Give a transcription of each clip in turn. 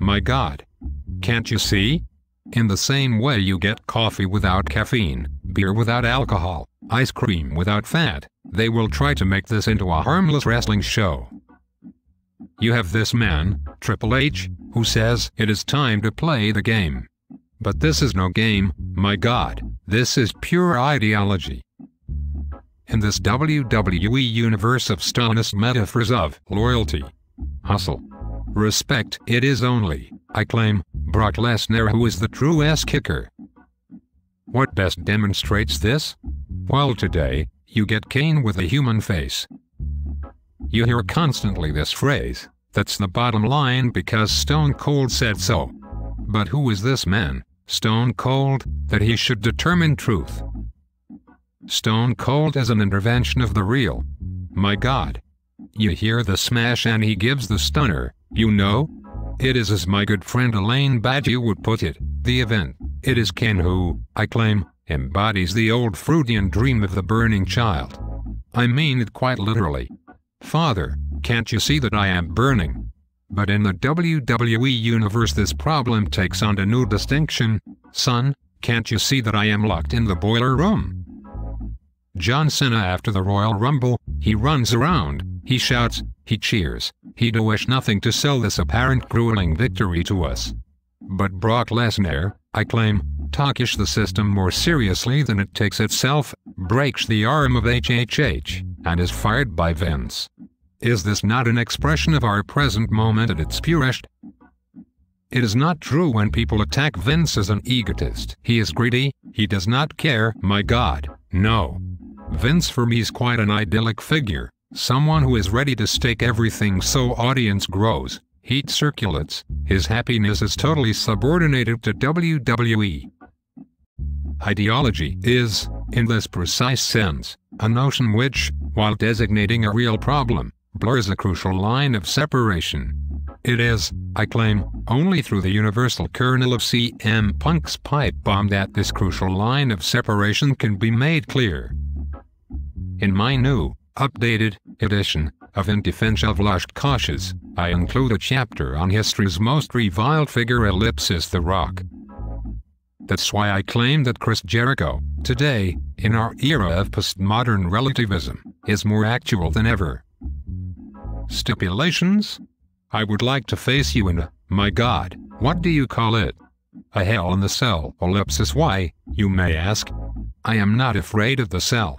My God. Can't you see? In the same way you get coffee without caffeine, beer without alcohol, ice cream without fat, they will try to make this into a harmless wrestling show. You have this man, Triple H, who says it is time to play the game. But this is no game, my God, this is pure ideology. In this WWE universe of Stalinist metaphors of loyalty, hustle, respect, it is only, I claim, Brock Lesnar who is the true ass kicker. What best demonstrates this? Well, today, you get Kane with a human face. You hear constantly this phrase, that's the bottom line because Stone Cold said so. But who is this man, Stone Cold, that he should determine truth? Stone Cold is an intervention of the real. My God. You hear the smash and he gives the stunner, you know? It is as my good friend Elaine Badger would put it, the event. It is Kane who, I claim, embodies the old Freudian dream of the burning child. I mean it quite literally. Father, can't you see that I am burning? But in the WWE universe this problem takes on a new distinction. Son, can't you see that I am locked in the boiler room? John Cena after the Royal Rumble, he runs around, he shouts, he cheers, he does nothing to sell this apparent grueling victory to us. But Brock Lesnar, I claim, talkish the system more seriously than it takes itself, breaks the arm of HHH, and is fired by Vince. Is this not an expression of our present moment at its purest? It is not true when people attack Vince as an egotist. He is greedy, he does not care, my God, no. Vince for me is quite an idyllic figure, someone who is ready to stake everything so audience grows, heat circulates, his happiness is totally subordinated to WWE. Ideology is, in this precise sense, a notion which, while designating a real problem, blurs a crucial line of separation. It is, I claim, only through the universal kernel of CM Punk's pipe bomb that this crucial line of separation can be made clear. In my new, updated, edition of In Defense of Lost Causes, I include a chapter on history's most reviled figure ellipsis The Rock. That's why I claim that Chris Jericho, today, in our era of postmodern relativism, is more actual than ever. Stipulations? I would like to face you in a, my God, what do you call it? A hell in the cell ellipsis. Why, you may ask? I am not afraid of the cell.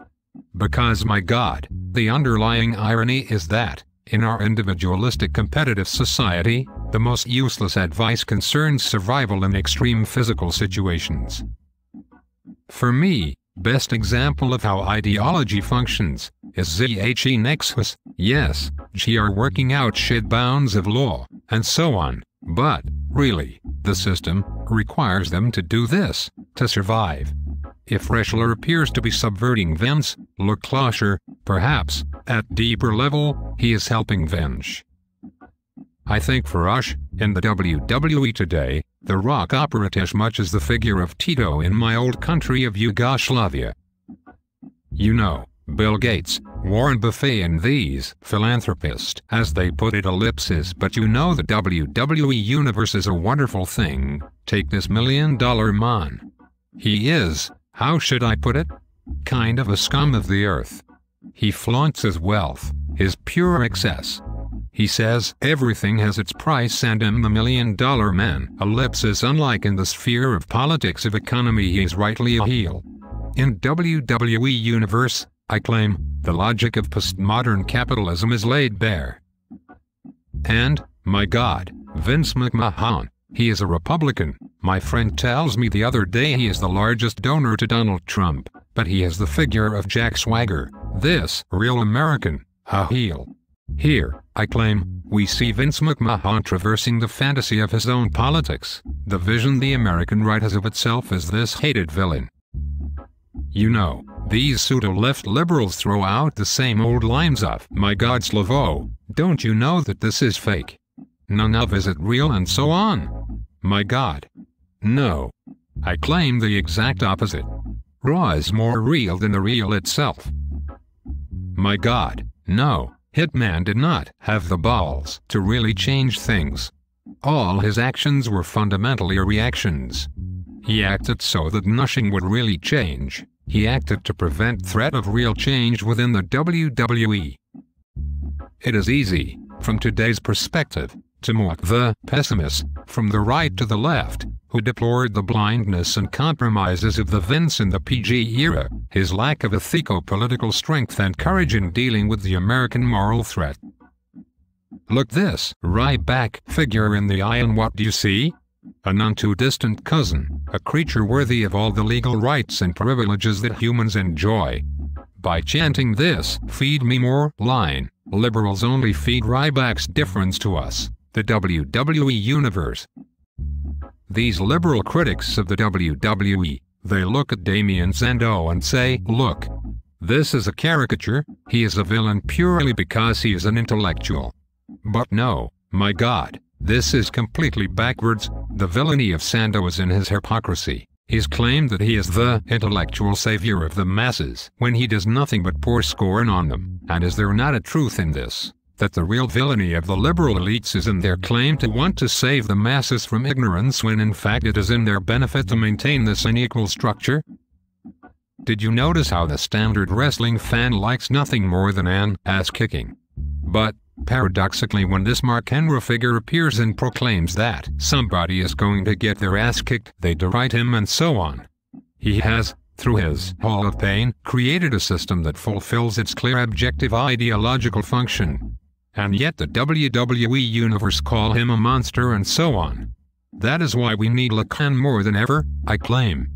Because my God, the underlying irony is that, in our individualistic competitive society, the most useless advice concerns survival in extreme physical situations. For me, best example of how ideology functions is ZHE Nexus, yes, GR working out shit bounds of law, and so on, but, really, the system requires them to do this, to survive. If wrestler appears to be subverting Vince, look closer, perhaps, at deeper level, he is helping Vince. I think for us, in the WWE today, The Rock operates as much as the figure of Tito in my old country of Yugoslavia. You know, Bill Gates, Warren Buffett and these philanthropists, as they put it ellipsis, but you know the WWE universe is a wonderful thing. Take this $1 million man. He is, how should I put it? Kind of a scum of the earth. He flaunts his wealth, his pure excess. He says everything has its price and I'm the $1 million man. Ellipsis. Unlike in the sphere of politics of economy, he is rightly a heel. In WWE universe, I claim, the logic of postmodern capitalism is laid bare. And, my God, Vince McMahon, he is a Republican. My friend tells me the other day he is the largest donor to Donald Trump, but he has the figure of Jack Swagger, this real American, a heel. Here, I claim, we see Vince McMahon traversing the fantasy of his own politics, the vision the American right has of itself as this hated villain. You know, these pseudo-left liberals throw out the same old lines of, my God Slavoj, don't you know that this is fake? None of is it real and so on. My God. No. I claim the exact opposite. Raw is more real than the real itself. My God, no. Hitman did not have the balls to really change things. All his actions were fundamentally reactions. He acted so that nothing would really change. He acted to prevent threat of real change within the WWE. It is easy, from today's perspective, to mock the pessimists, from the right to the left, who deplored the blindness and compromises of the Vince in the PG era, his lack of ethico-political strength and courage in dealing with the American moral threat. Look this Ryback figure in the eye, and what do you see? A none too distant cousin, a creature worthy of all the legal rights and privileges that humans enjoy. By chanting this "feed me more" line, liberals only feed Ryback's difference to us, the WWE Universe. These liberal critics of the WWE, they look at Damien Sandow and say, look, this is a caricature, he is a villain purely because he is an intellectual. But no, my God, this is completely backwards. The villainy of Sandow is in his hypocrisy. He's claimed that he is the intellectual savior of the masses when he does nothing but pour scorn on them. And is there not a truth in this? That the real villainy of the liberal elites is in their claim to want to save the masses from ignorance, when in fact it is in their benefit to maintain this unequal structure? Did you notice how the standard wrestling fan likes nothing more than an ass-kicking? But, paradoxically, when this Mark Henry figure appears and proclaims that somebody is going to get their ass kicked, they deride him and so on. He has, through his Hall of Pain, created a system that fulfills its clear objective ideological function. And yet the WWE Universe call him a monster and so on. That is why we need Lacan more than ever, I claim.